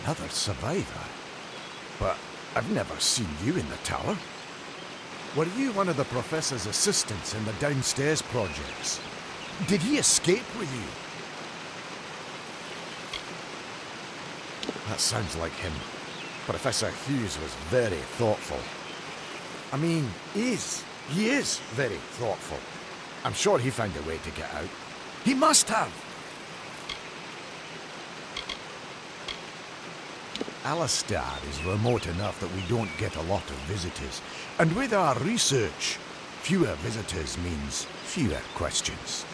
Another survivor? But I've never seen you in the tower. Were you one of the Professor's assistants in the downstairs projects? Did he escape with you? That sounds like him. Professor Hughes was very thoughtful. I mean, he is very thoughtful. I'm sure he found a way to get out. He must have! Alistair is remote enough that we don't get a lot of visitors. And with our research, fewer visitors means fewer questions.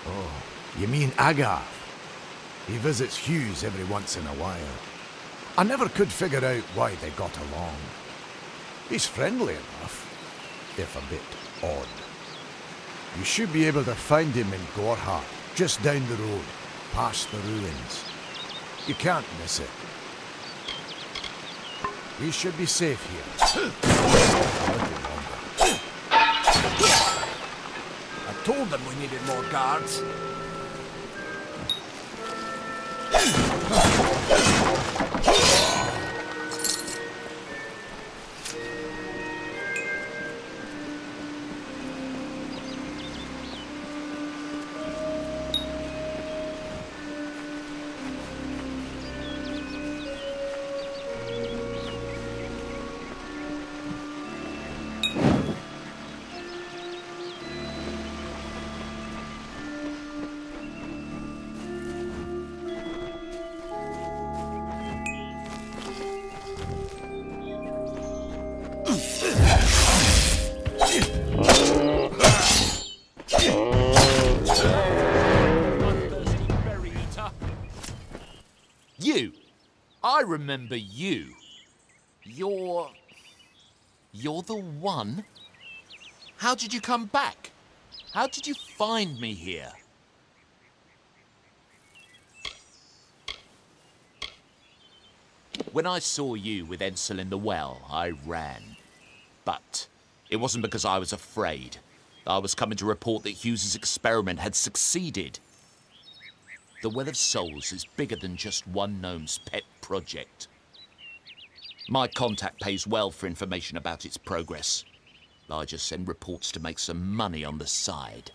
Oh, you mean Agar? He visits Hughes every once in a while. I never could figure out why they got along. He's friendly enough, if a bit odd. You should be able to find him in Gorhart, just down the road, past the ruins. You can't miss it. We should be safe here. A little longer. I told them we needed more guards. You! I remember you. You're the one? How did you come back? How did you find me here? When I saw you with Ensel in the well, I ran. But it wasn't because I was afraid. I was coming to report that Hughes's experiment had succeeded. The Well of Souls is bigger than just one gnome's pet project. My contact pays well for information about its progress. I just send reports to make some money on the side.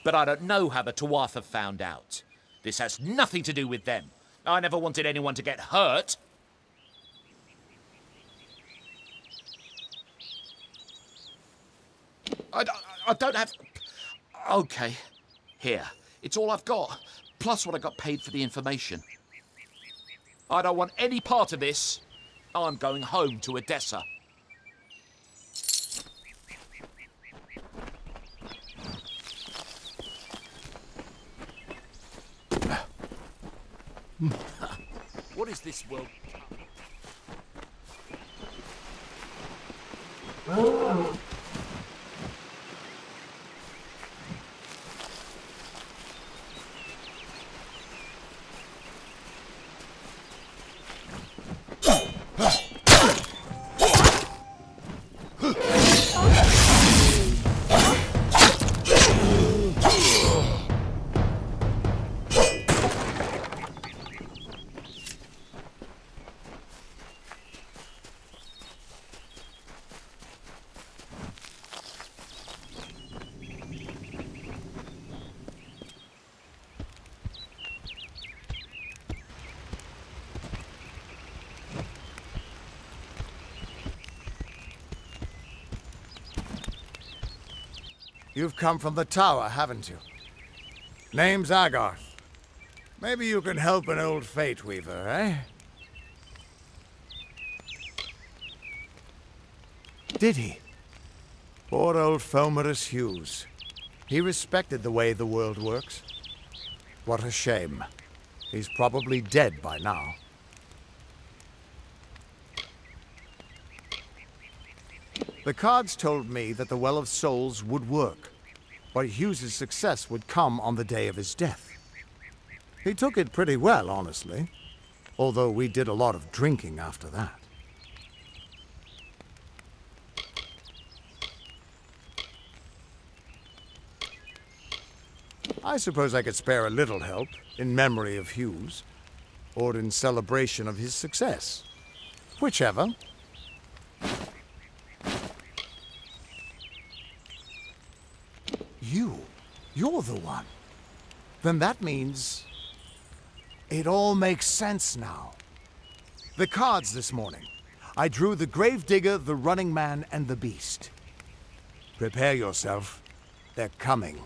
But I don't know how the Tuatha found out. This has nothing to do with them. I never wanted anyone to get hurt. I don't have... Okay, here. It's all I've got, plus what I got paid for the information. I don't want any part of this. I'm going home to Odessa. What is this world? You've come from the tower, haven't you? Name's Agarth. Maybe you can help an old fate weaver, eh? Did he? Poor old Fomerus Hughes. He respected the way the world works. What a shame. He's probably dead by now. The cards told me that the Well of Souls would work, but Hughes's success would come on the day of his death. He took it pretty well, honestly, although we did a lot of drinking after that. I suppose I could spare a little help in memory of Hughes, or in celebration of his success. Whichever. You're the one. Then that means it all makes sense now. The cards this morning. I drew the Gravedigger, the Running Man, and the Beast. Prepare yourself. They're coming.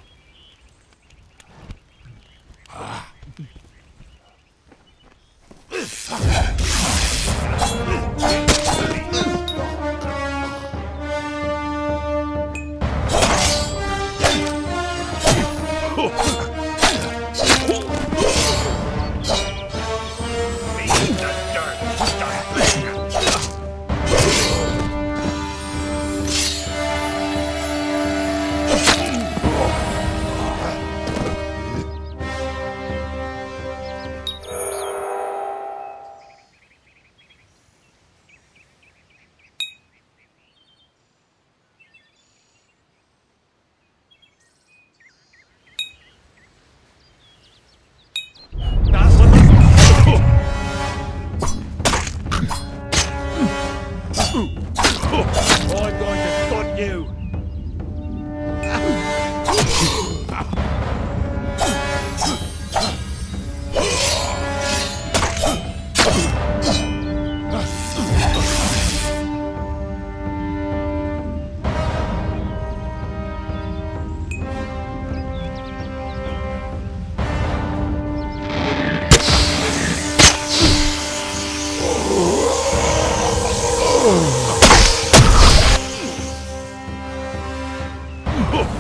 I'm going to gut you!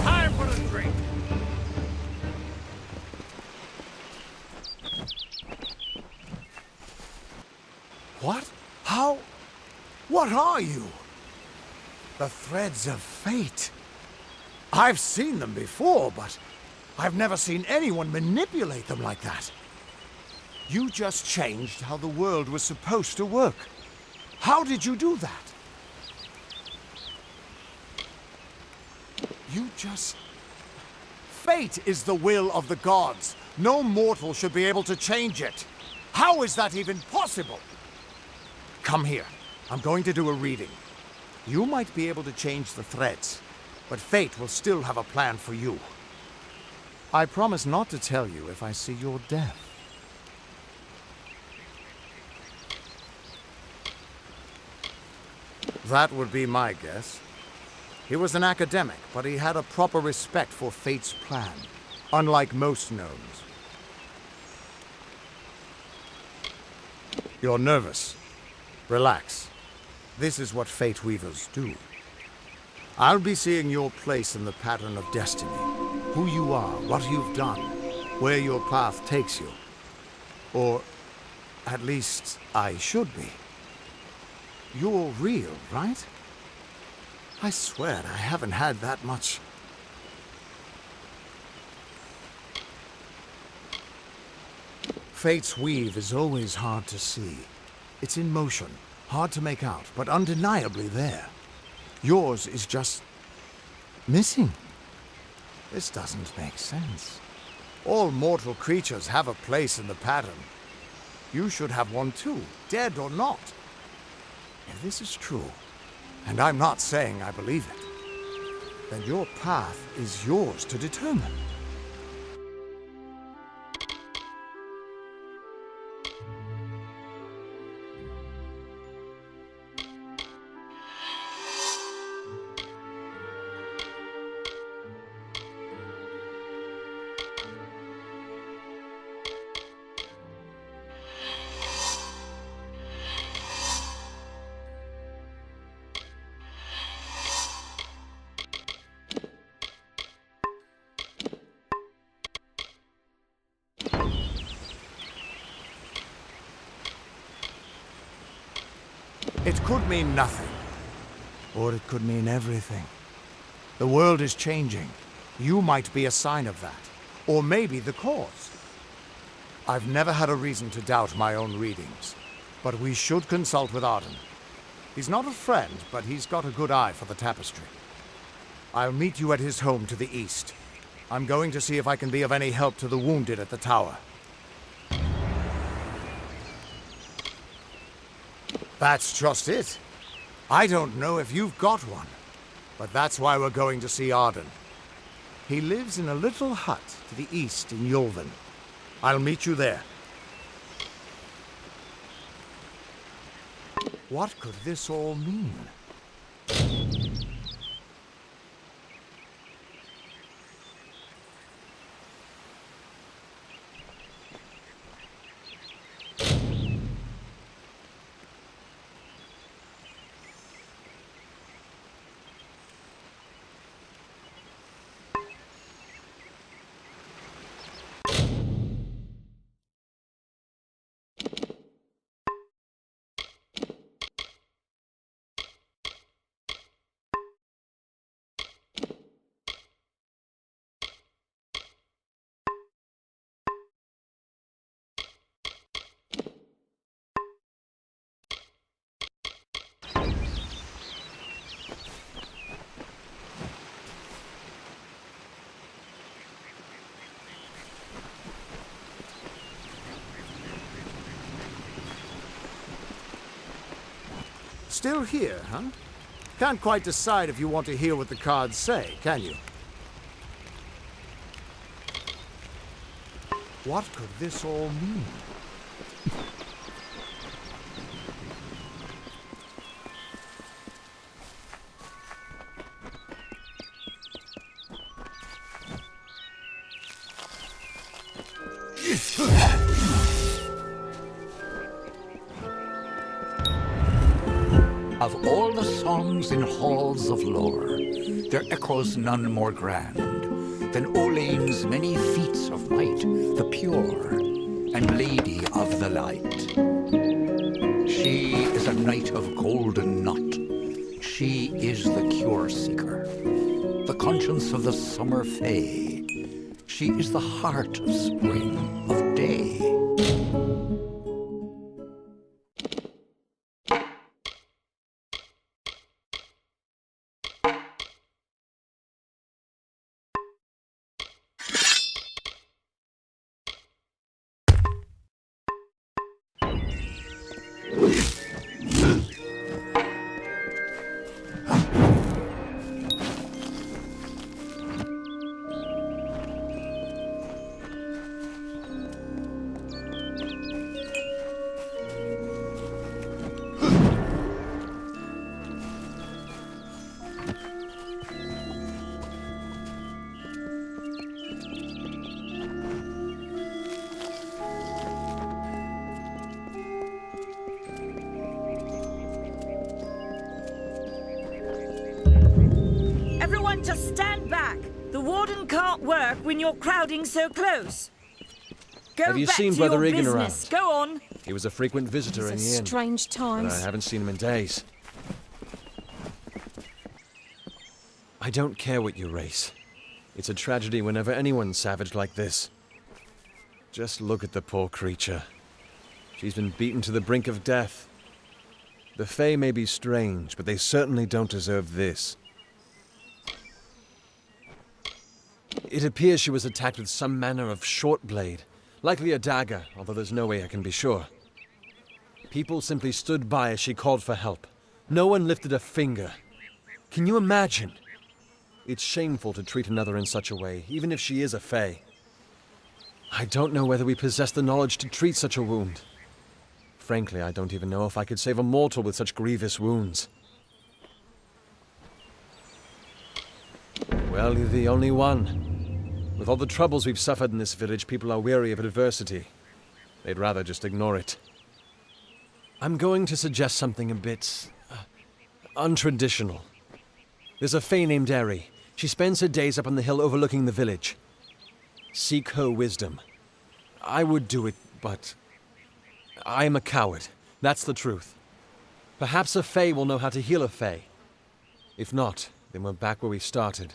Time for the drink! What? How? What are you? The threads of fate. I've seen them before, but I've never seen anyone manipulate them like that. You just changed how the world was supposed to work. How did you do that? You just... Fate is the will of the gods. No mortal should be able to change it. How is that even possible? Come here. I'm going to do a reading. You might be able to change the threads, but fate will still have a plan for you. I promise not to tell you if I see your death. That would be my guess. He was an academic, but he had a proper respect for fate's plan, unlike most gnomes. You're nervous. Relax. This is what fate weavers do. I'll be seeing your place in the pattern of destiny. Who you are, what you've done, where your path takes you. Or, at least, I should be. You're real, right? I swear I haven't had that much. Fate's weave is always hard to see. It's in motion, hard to make out, but undeniably there. Yours is just... missing. This doesn't make sense. All mortal creatures have a place in the pattern. You should have one too, dead or not. If this is true, and I'm not saying I believe it, then your path is yours to determine. It could mean nothing, or it could mean everything. The world is changing. You might be a sign of that, or maybe the cause. I've never had a reason to doubt my own readings, but we should consult with Arden. He's not a friend, but he's got a good eye for the tapestry. I'll meet you at his home to the east. I'm going to see if I can be of any help to the wounded at the tower. That's just it. I don't know if you've got one, but that's why we're going to see Arden. He lives in a little hut to the east in Yulven. I'll meet you there. What could this all mean? Still here, huh? Can't quite decide if you want to hear what the cards say, can you? What could this all mean? Of all the songs in halls of lore, there echoes none more grand than Olaine's many feats of might, the pure and lady of the light. She is a knight of golden knot. She is the cure seeker, the conscience of the summer fae. She is the heart of spring, of day. Everyone just stand back. The warden can't work when you're crowding so close. Go Have you back seen to Brother your Egan business. around? Go on. He was a frequent visitor in the inn. Strange But times. I haven't seen him in days. I don't care what you race. It's a tragedy whenever anyone's savaged like this. Just look at the poor creature. She's been beaten to the brink of death. The Fae may be strange, but they certainly don't deserve this. It appears she was attacked with some manner of short blade, likely a dagger, although there's no way I can be sure. People simply stood by as she called for help. No one lifted a finger. Can you imagine? It's shameful to treat another in such a way, even if she is a Fae. I don't know whether we possess the knowledge to treat such a wound. Frankly, I don't even know if I could save a mortal with such grievous wounds. Well, you're the only one. With all the troubles we've suffered in this village, people are weary of adversity. They'd rather just ignore it. I'm going to suggest something a bit untraditional. There's a Fae named Eri. She spends her days up on the hill overlooking the village. Seek her wisdom. I would do it, but I am a coward. That's the truth. Perhaps a Fae will know how to heal a Fae. If not, then we're back where we started.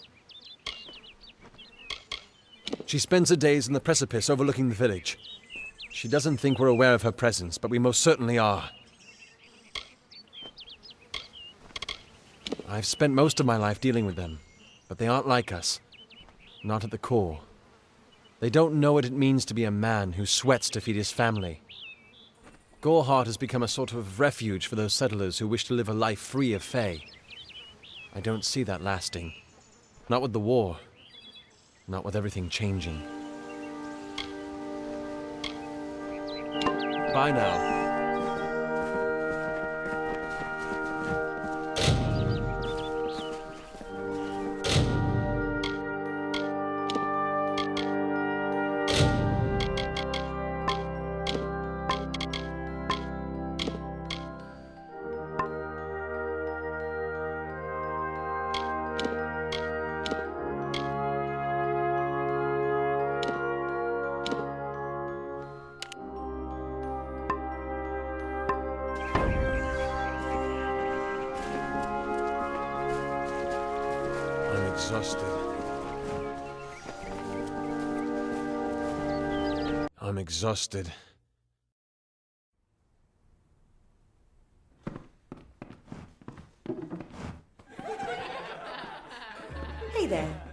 She spends her days in the precipice overlooking the village. She doesn't think we're aware of her presence, but we most certainly are. I've spent most of my life dealing with them, but they aren't like us. Not at the core. They don't know what it means to be a man who sweats to feed his family. Goreheart has become a sort of refuge for those settlers who wish to live a life free of Fae. I don't see that lasting. Not with the war. Not with everything changing. Bye now. I'm exhausted. Hey there.